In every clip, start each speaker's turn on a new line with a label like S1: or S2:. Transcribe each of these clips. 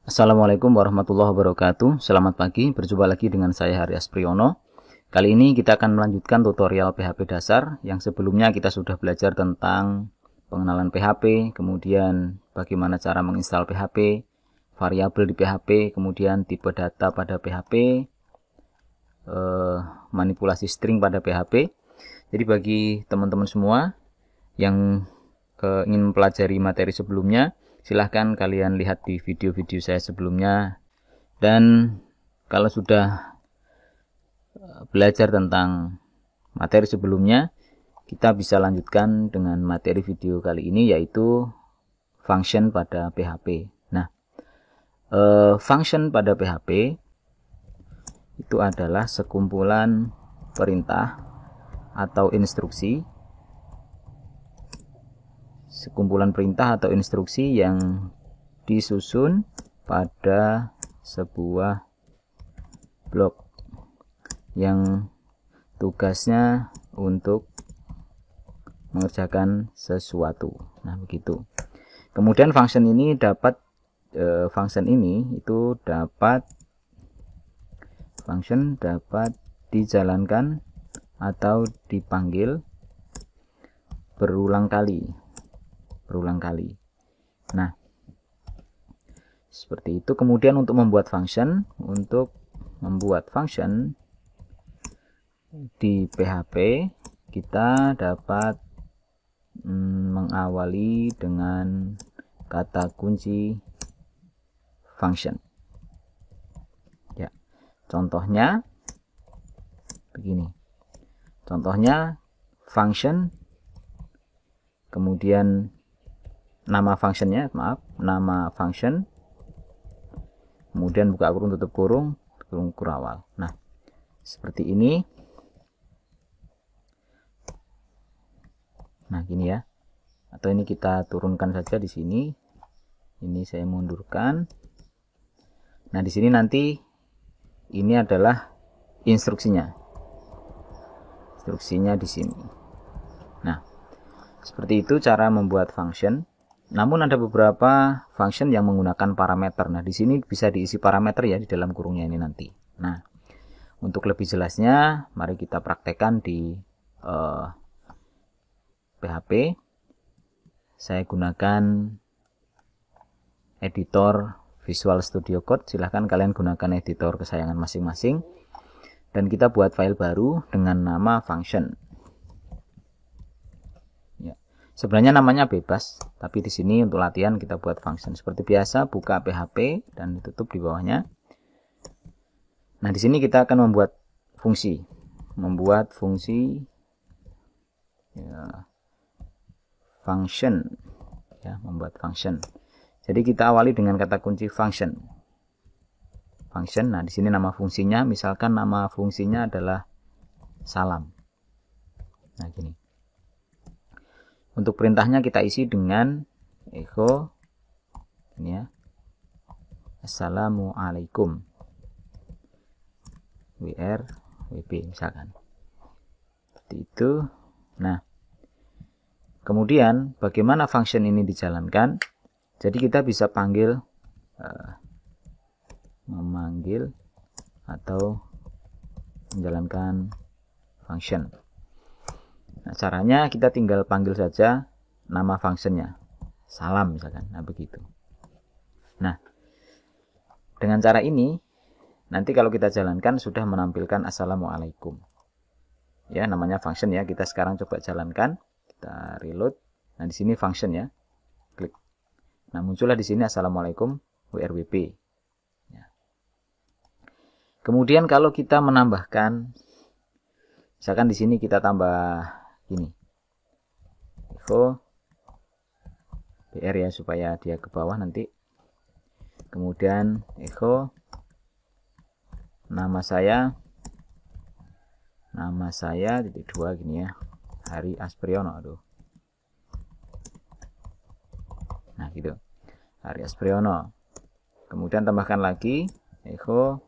S1: Assalamualaikum warahmatullahi wabarakatuh. Selamat pagi, berjumpa lagi dengan saya Hari Aspriyono. Kali ini kita akan melanjutkan tutorial PHP dasar yang sebelumnya kita sudah belajar tentang pengenalan PHP, kemudian bagaimana cara menginstal PHP, variabel di PHP, kemudian tipe data pada PHP, manipulasi string pada PHP. Jadi bagi teman-teman semua yang ingin mempelajari materi sebelumnya, silahkan kalian lihat di video-video saya sebelumnya. Dan kalau sudah belajar tentang materi sebelumnya, kita bisa lanjutkan dengan materi video kali ini, yaitu function pada PHP. Nah, function pada PHP itu adalah sekumpulan perintah atau instruksi, yang disusun pada sebuah blok yang tugasnya untuk mengerjakan sesuatu. Nah, begitu. Kemudian function ini dapat dijalankan atau dipanggil berulang kali. Nah, seperti itu. Kemudian untuk membuat function di PHP, kita dapat mengawali dengan kata kunci function. Ya, contohnya begini. Contohnya function, kemudian nama function, kemudian buka kurung, tutup kurung, kurawal. Nah, seperti ini. Nah, gini ya. Atau ini kita turunkan saja di sini. Ini saya mundurkan. Nah, di sini nanti ini adalah instruksinya. Instruksinya di sini. Nah, seperti itu cara membuat function. Namun ada beberapa function yang menggunakan parameter. Nah, di sini bisa diisi parameter ya di dalam kurungnya ini nanti. Nah, untuk lebih jelasnya, mari kita praktekkan di PHP. Saya gunakan editor Visual Studio Code. Silahkan kalian gunakan editor kesayangan masing-masing. Dan kita buat file baru dengan nama function. Ya. Sebenarnya namanya bebas, tapi di sini untuk latihan kita buat function. Seperti biasa, buka PHP dan ditutup di bawahnya. Nah, di sini kita akan membuat fungsi. Membuat function. Jadi kita awali dengan kata kunci function. Nah, di sini nama fungsinya, misalkan nama fungsinya adalah salam. Nah, gini. Untuk perintahnya kita isi dengan echo ini ya. Assalamualaikum. WB misalkan. Seperti itu. Nah, kemudian bagaimana function ini dijalankan? Jadi kita bisa memanggil atau menjalankan function. Nah, caranya kita tinggal panggil saja nama functionnya, salam misalkan. Nah, begitu. Nah, dengan cara ini nanti kalau kita jalankan sudah menampilkan assalamualaikum. Ya, namanya function ya. Kita sekarang coba jalankan. Kita reload. Nah, di sini function ya. Klik. Nah, muncullah di sini assalamualaikum WRWB. Ya. Kemudian kalau kita menambahkan, misalkan di sini kita tambah ini. Echo BR ya, supaya dia ke bawah nanti. Kemudian echo nama saya -2 gini ya. Hari Aspriyono. Nah, gitu. Hari Aspriyono. Kemudian tambahkan lagi echo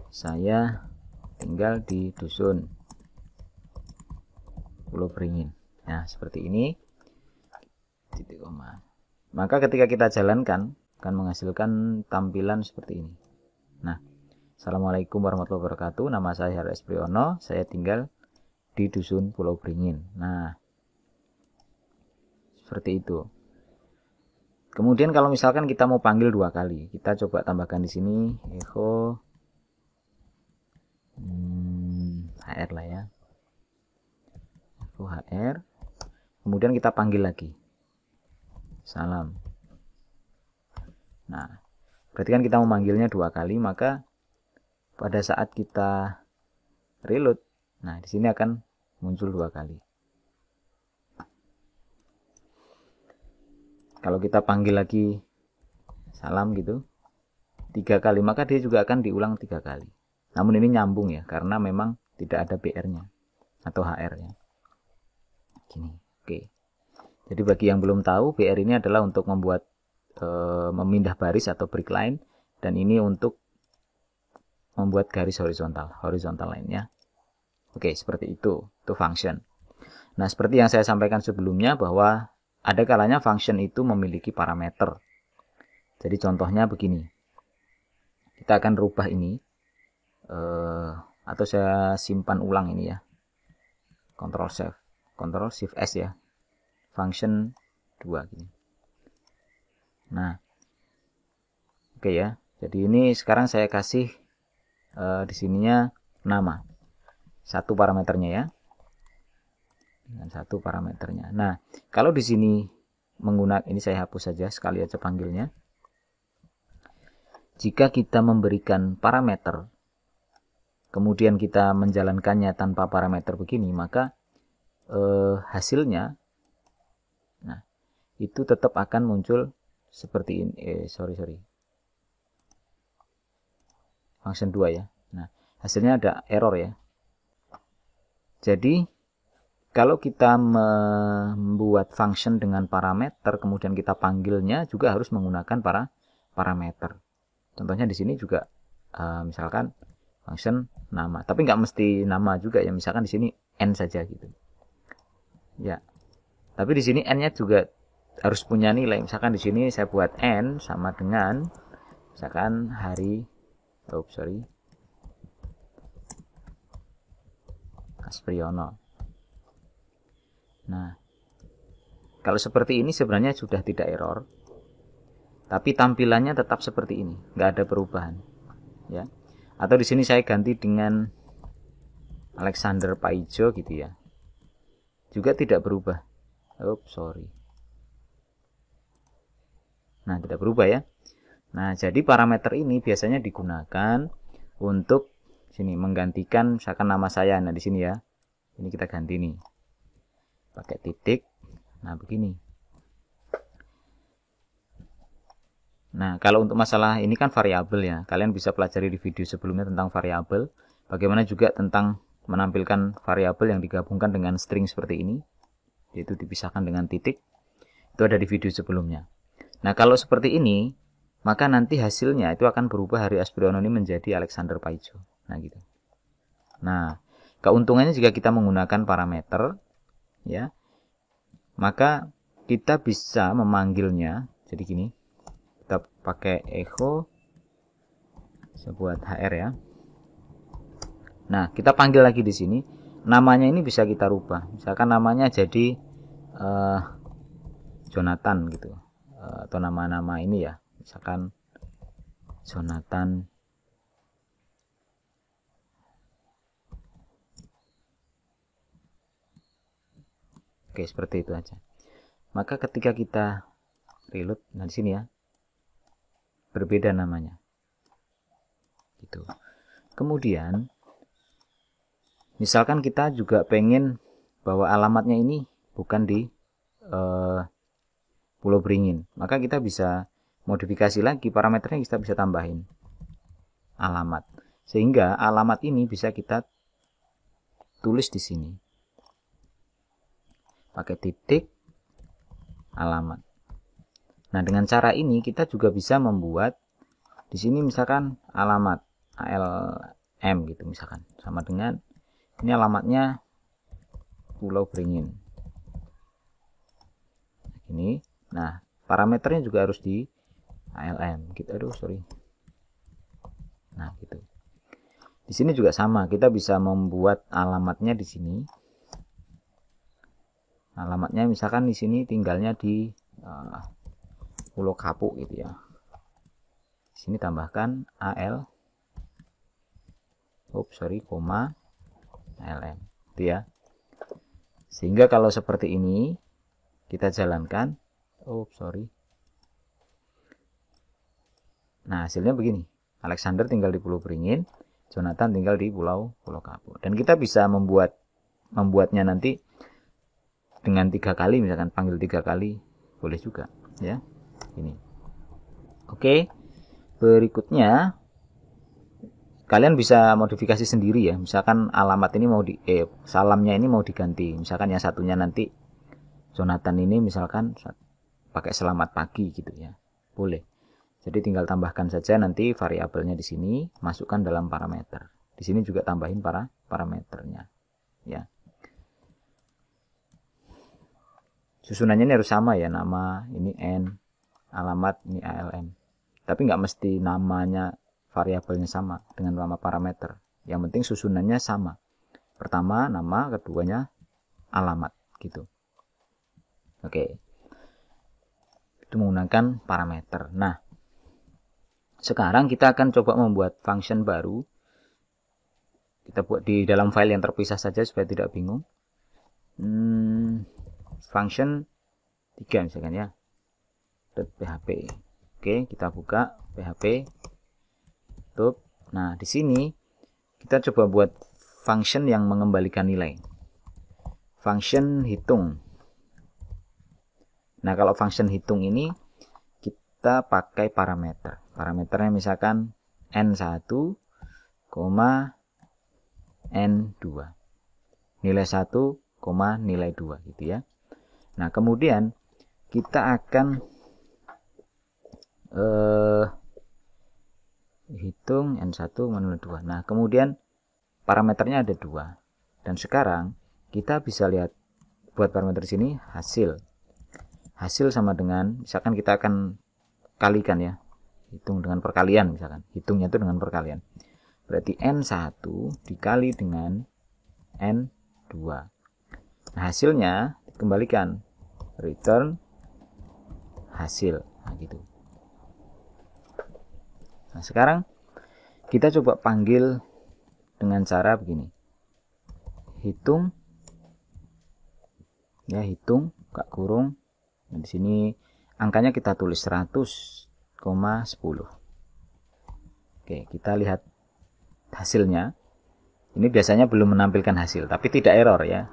S1: saya tinggal di dusun Pulau Beringin. Nah, seperti ini. titik koma. Maka ketika kita jalankan akan menghasilkan tampilan seperti ini. Nah, Assalamualaikum warahmatullahi wabarakatuh. Nama saya Haris Priyono. Saya tinggal di Dusun Pulau Beringin. Nah, seperti itu. Kemudian kalau misalkan kita mau panggil 2 kali, kita coba tambahkan di sini echo HR lah ya. Echo HR. Kemudian kita panggil lagi. Salam. Nah, berarti kan kita memanggilnya 2 kali, maka pada saat kita reload, nah di sini akan muncul 2 kali. Kalau kita panggil lagi salam gitu 3 kali, maka dia juga akan diulang 3 kali. Namun ini nyambung ya, karena memang tidak ada BR-nya atau HR-nya. Gini, oke. Jadi bagi yang belum tahu, BR ini adalah untuk membuat memindah baris atau break line, dan ini untuk membuat garis horizontal line-nya. Oke, seperti itu function. Nah, seperti yang saya sampaikan sebelumnya bahwa ada kalanya function itu memiliki parameter. Jadi contohnya begini. Kita akan rubah ini atau saya simpan ulang ini ya. Ctrl Shift S ya. Function 2 gini. Nah, oke ya. Jadi ini sekarang saya kasih di sininya nama. 1 parameternya ya. Dengan 1 parameternya. Nah, kalau di sini menggunakan ini saya hapus saja sekali aja panggilnya. Jika kita memberikan parameter, kemudian kita menjalankannya tanpa parameter begini, maka hasilnya, nah itu tetap akan muncul seperti ini. Function 2 ya. Nah, hasilnya ada error ya. Jadi kalau kita membuat function dengan parameter, kemudian kita panggilnya juga harus menggunakan parameter. Contohnya di sini juga misalkan function nama, tapi nggak mesti nama juga ya. Misalkan di sini n saja gitu. Ya. Tapi di sini n-nya juga harus punya nilai. Misalkan di sini saya buat n sama dengan misalkan hari Aspriono. Nah, kalau seperti ini sebenarnya sudah tidak error, tapi tampilannya tetap seperti ini, nggak ada perubahan, ya. Atau di sini saya ganti dengan Alexander Paijo gitu ya, juga tidak berubah. Nah, tidak berubah ya. Nah, jadi parameter ini biasanya digunakan untuk sini menggantikan misalkan nama saya. Nah, di sini ya, ini kita ganti nih. Pakai titik. Nah, begini. Nah, kalau untuk masalah ini kan variabel ya. Kalian bisa pelajari di video sebelumnya tentang variabel. Bagaimana juga tentang menampilkan variabel yang digabungkan dengan string seperti ini. Yaitu dipisahkan dengan titik. Itu ada di video sebelumnya. Nah, kalau seperti ini, maka nanti hasilnya itu akan berubah Hari Aspriono ini menjadi Alexander Paijo. Nah, gitu. Nah, keuntungannya jika kita menggunakan parameter, ya, maka kita bisa memanggilnya. Jadi gini, kita pakai echo, saya buat HR ya. Nah, kita panggil lagi di sini. Namanya ini bisa kita rubah. Misalkan namanya jadi Jonathan gitu, atau nama-nama ini ya. Misalkan Jonathan. Oke, seperti itu aja. Maka ketika kita reload, nah di sini ya, berbeda namanya. Gitu. Kemudian, misalkan kita juga pengen bahwa alamatnya ini bukan di Pulau Beringin, maka kita bisa modifikasi lagi parameternya, kita bisa tambahin alamat, sehingga alamat ini bisa kita tulis di sini. Pakai titik alamat. Nah, dengan cara ini kita juga bisa membuat di sini misalkan alamat ALM gitu misalkan, sama dengan ini alamatnya Pulau Beringin. Ini parameternya juga harus di ALM gitu. Aduh sorry. Nah gitu. Di sini juga sama, kita bisa membuat alamatnya di sini. Alamatnya misalkan di sini tinggalnya di Pulau Kapuk gitu ya. Di sini tambahkan AL, koma ALM, gitu ya. Sehingga kalau seperti ini kita jalankan, nah hasilnya begini. Alexander tinggal di Pulau Beringin, Jonathan tinggal di Pulau Kapuk. Dan kita bisa membuatnya nanti dengan 3 kali, misalkan panggil 3 kali boleh juga ya. Ini. Oke. Berikutnya kalian bisa modifikasi sendiri ya. Misalkan alamat ini mau salamnya ini mau diganti. Misalkan yang satunya nanti Jonathan ini misalkan pakai selamat pagi gitu ya. Boleh. Jadi tinggal tambahkan saja nanti variabelnya di sini, masukkan dalam parameter. Di sini juga tambahin parameternya ya. Susunannya ini harus sama ya, nama ini N, alamat ini ALM. Tapi nggak mesti namanya variabelnya sama dengan nama parameter. Yang penting susunannya sama. Pertama nama, keduanya alamat gitu. Oke. Itu menggunakan parameter. Nah, sekarang kita akan coba membuat function baru. Kita buat di dalam file yang terpisah saja supaya tidak bingung. Function 3 misalkan ya. .php. Oke, kita buka PHP. Tutup. Nah, di sini kita coba buat function yang mengembalikan nilai. Function hitung. Nah, kalau function hitung ini kita pakai parameter. Parameternya misalkan N1, N2. Nilai 1, nilai 2 gitu ya. Nah, kemudian kita akan hitung N1, N2. Nah, kemudian parameternya ada 2. Dan sekarang kita bisa lihat buat parameter sini hasil. Hasil sama dengan, misalkan kita akan kalikan ya. Hitung dengan perkalian misalkan. Hitungnya itu dengan perkalian. Berarti N1 dikali dengan N2. Nah, hasilnya dikembalikan. Return hasil. Nah, gitu. Nah, sekarang kita coba panggil dengan cara begini. Hitung ya, hitung buka kurung. Nah, di sini angkanya kita tulis 100,10. Oke, kita lihat hasilnya. Ini biasanya belum menampilkan hasil, tapi tidak error ya.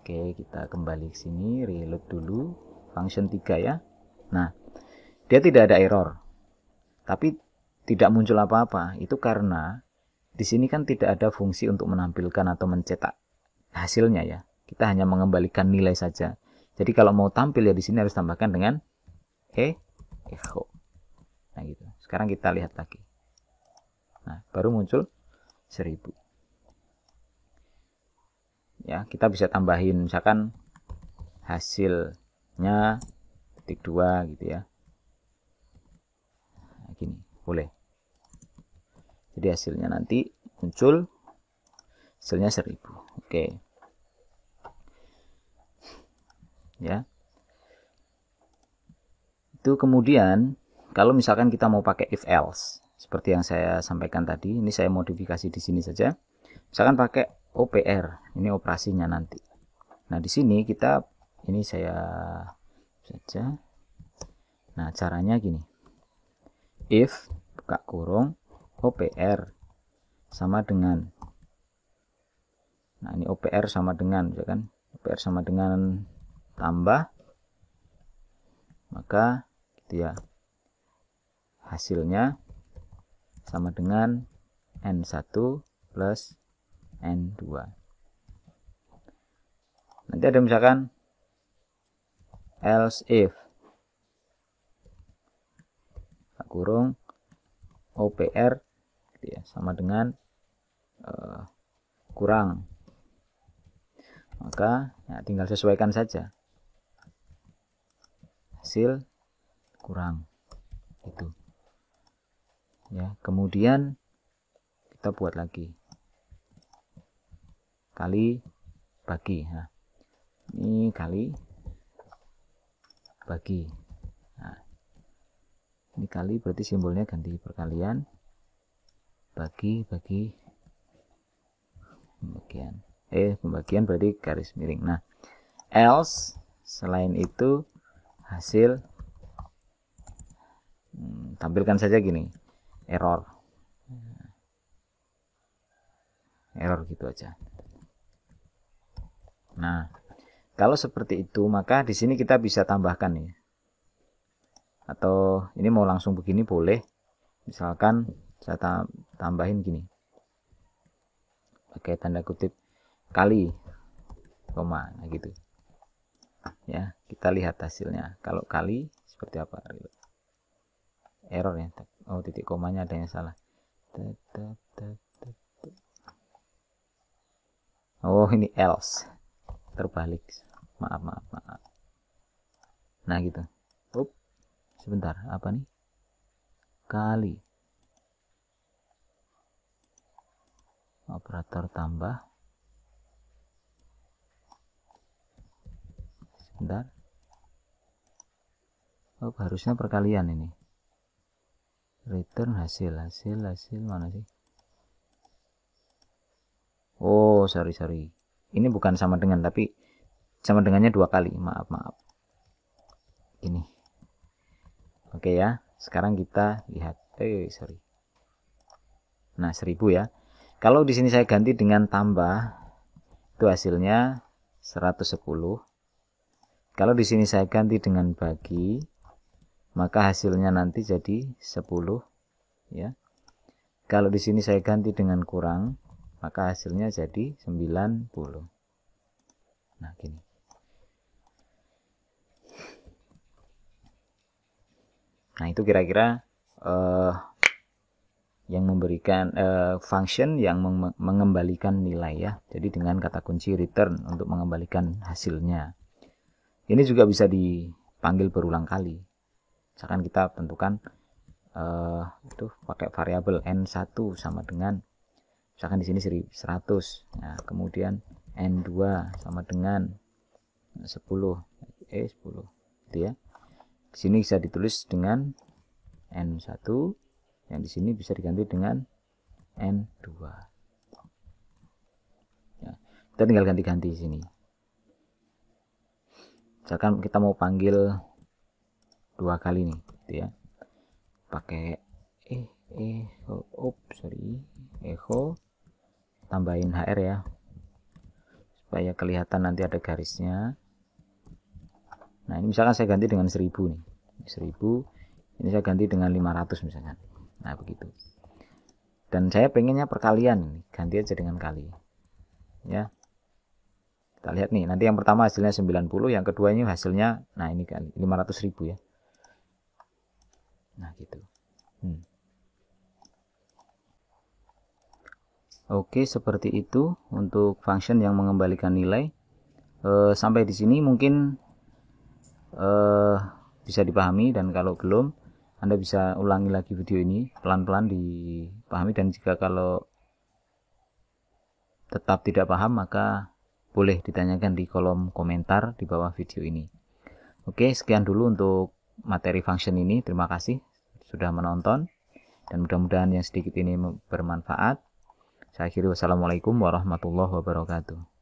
S1: Oke, kita kembali ke sini, reload dulu function 3 ya. Nah, dia tidak ada error. Tapi tidak muncul apa-apa. Itu karena di sini kan tidak ada fungsi untuk menampilkan atau mencetak hasilnya ya. Kita hanya mengembalikan nilai saja. Jadi kalau mau tampil ya di sini harus tambahkan dengan echo. Nah gitu. Sekarang kita lihat lagi. Nah, baru muncul 1000. Ya, kita bisa tambahin misalkan hasilnya titik 2 gitu ya. Nah, gini, boleh. Jadi hasilnya nanti muncul hasilnya 1000. Oke. Ya. Itu kemudian kalau misalkan kita mau pakai if else seperti yang saya sampaikan tadi, ini saya modifikasi di sini saja. Misalkan pakai OPR, ini operasinya nanti. Nah, di sini kita ini saya saja. Nah, caranya gini. If buka kurung OPR sama dengan, nah ini OPR sama dengan, ya kan? OPR sama dengan tambah, maka gitu ya, hasilnya sama dengan N1 plus N2. Nanti ada misalkan else if kurung OPR gitu ya, sama dengan kurang, maka ya, tinggal sesuaikan saja hasil kurang itu ya. Kemudian kita buat lagi kali bagi. Nah, ini kali bagi. Nah, ini kali berarti simbolnya ganti perkalian, bagi pembagian berarti garis miring. Nah, else selain itu hasil tampilkan saja gini, error gitu aja. Nah, kalau seperti itu maka di sini kita bisa tambahkan nih. Atau ini mau langsung begini boleh. Misalkan saya tambahin gini. Pakai tanda kutip kali koma, nah gitu. Ya, kita lihat hasilnya. Kalau kali seperti apa? Error ya. Oh, titik komanya ada yang salah. Oh, ini else. Terbalik. Maaf. Nah, gitu. Sebentar, apa nih? Kali. Operator tambah. Sebentar. Oh, harusnya perkalian ini. Return hasil mana sih? Oh, sorry. Ini bukan sama dengan, tapi sama dengannya 2 kali. Maaf. Ini. Oke ya. Sekarang kita lihat. Nah, 1000 ya. Kalau di sini saya ganti dengan tambah, itu hasilnya 110. Kalau di sini saya ganti dengan bagi, maka hasilnya nanti jadi 10 ya. Kalau di sini saya ganti dengan kurang, maka hasilnya jadi 90. Nah, gini. Nah, itu kira-kira yang memberikan function yang mengembalikan nilai ya. Jadi dengan kata kunci return untuk mengembalikan hasilnya. Ini juga bisa dipanggil berulang kali. Misalkan kita tentukan itu pakai variabel n1 sama dengan, misalkan di sini 100. Nah, kemudian n2 sama dengan 10 gitu ya. Di sini bisa ditulis dengan n1, yang di sini bisa diganti dengan n2. Ya, kita tinggal ganti-ganti di sini. Misalkan kita mau panggil 2 kali nih, gitu ya. Pakai echo tambahin hr ya, supaya kelihatan nanti ada garisnya. Nah, ini misalkan saya ganti dengan 1000 nih. 1000, ini saya ganti dengan 500 misalkan. Nah, begitu. Dan saya pengennya perkalian, ganti aja dengan kali. Ya. Kita lihat nih, nanti yang pertama hasilnya 90, yang kedua ini hasilnya, nah ini kali 500.000 ya. Nah, gitu. Oke, seperti itu untuk function yang mengembalikan nilai. Sampai di sini mungkin bisa dipahami, dan kalau belum, Anda bisa ulangi lagi video ini pelan-pelan dipahami, dan jika kalau tetap tidak paham maka boleh ditanyakan di kolom komentar di bawah video ini. Oke, sekian dulu untuk materi function ini. Terima kasih sudah menonton, dan mudah-mudahan yang sedikit ini bermanfaat. Saya akhiri, wassalamualaikum warahmatullahi wabarakatuh.